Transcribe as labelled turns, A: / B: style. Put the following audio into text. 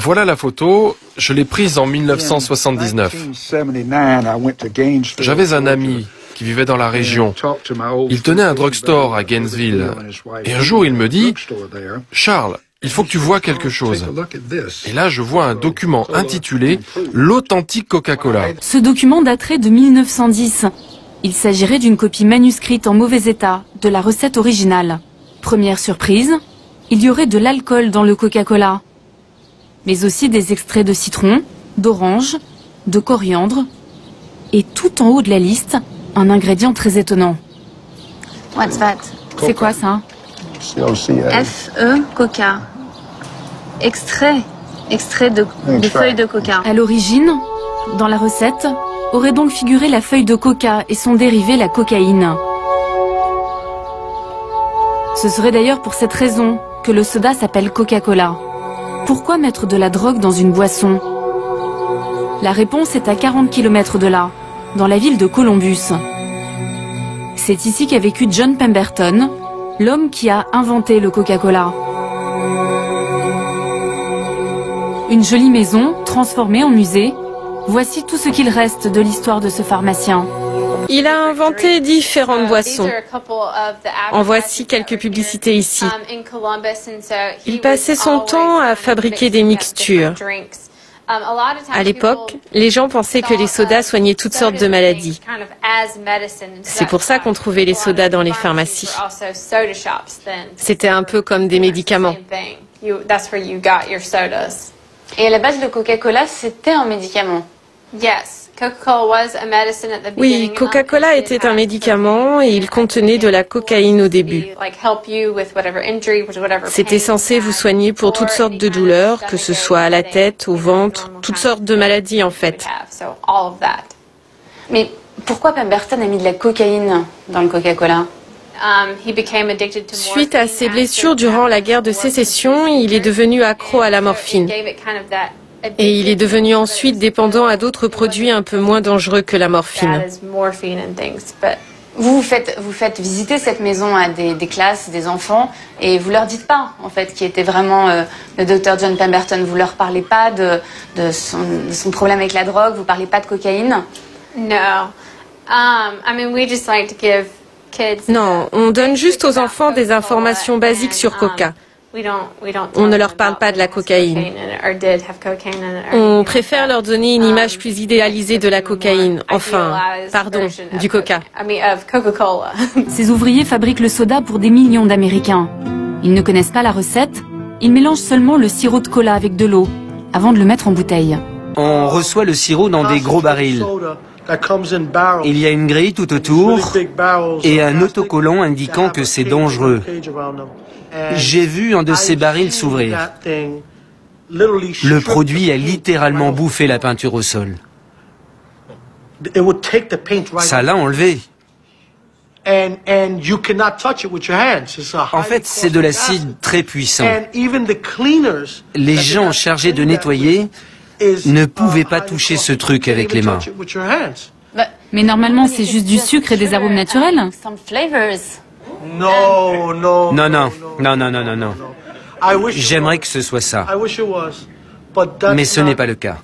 A: Voilà la photo, je l'ai prise en 1979. J'avais un ami qui vivait dans la région. Il tenait un drugstore à Gainesville. Et un jour, il me dit « Charles, il faut que tu vois quelque chose. » Et là, je vois un document intitulé « L'authentique Coca-Cola ».
B: Ce document daterait de 1910. Il s'agirait d'une copie manuscrite en mauvais état de la recette originale. Première surprise, il y aurait de l'alcool dans le Coca-Cola, mais aussi des extraits de citron, d'orange, de coriandre, et tout en haut de la liste, un ingrédient très étonnant.
C: What's that?
B: C'est quoi ça?
C: F-E, Coca. Extrait de feuilles de coca.
B: À l'origine, dans la recette, aurait donc figuré la feuille de coca et son dérivé, la cocaïne. Ce serait d'ailleurs pour cette raison que le soda s'appelle Coca-Cola. Pourquoi mettre de la drogue dans une boisson? La réponse est à 40 km de là, dans la ville de Columbus. C'est ici qu'a vécu John Pemberton, l'homme qui a inventé le Coca-Cola. Une jolie maison, transformée en musée. Voici tout ce qu'il reste de l'histoire de ce pharmacien.
D: Il a inventé différentes boissons. En voici quelques publicités ici. Il passait son temps à fabriquer des mixtures. À l'époque, les gens pensaient que les sodas soignaient toutes sortes de maladies. C'est pour ça qu'on trouvait les sodas dans les pharmacies. C'était un peu comme des médicaments.
C: Et à la base, le Coca-Cola, c'était un médicament.
D: Oui, Coca-Cola était un médicament et il contenait de la cocaïne au début. C'était censé vous soigner pour toutes sortes de douleurs, que ce soit à la tête, au ventre, toutes sortes de maladies en fait.
C: Mais pourquoi Pemberton a mis de la cocaïne dans le Coca-Cola?
D: Suite à ses blessures durant la guerre de sécession, il est devenu accro à la morphine. Et il est devenu ensuite dépendant à d'autres produits un peu moins dangereux que la morphine.
C: Vous faites visiter cette maison à des classes, des enfants, et vous leur dites pas, en fait, qui était vraiment le docteur John Pemberton. Vous leur parlez pas de son problème avec la drogue, vous parlez pas de cocaïne?
D: Non, on donne juste aux enfants des informations basiques sur Coca. On ne leur parle pas de la cocaïne. On préfère leur donner une image plus idéalisée de la cocaïne. Enfin, pardon, du Coca.
B: Ces ouvriers fabriquent le soda pour des millions d'Américains. Ils ne connaissent pas la recette, ils mélangent seulement le sirop de cola avec de l'eau, avant de le mettre en bouteille.
E: On reçoit le sirop dans des gros barils. Il y a une grille tout autour et un autocollant indiquant que c'est dangereux. J'ai vu un de ces barils s'ouvrir. Le produit a littéralement bouffé la peinture au sol. Ça l'a enlevé. En fait, c'est de l'acide très puissant. Les gens chargés de nettoyer ne pouvaient pas toucher ce truc avec les mains.
B: Mais normalement, c'est juste du sucre et des arômes naturels.
E: Non, non, non, non, non, non, non. J'aimerais que ce soit ça. Mais ce n'est pas le cas.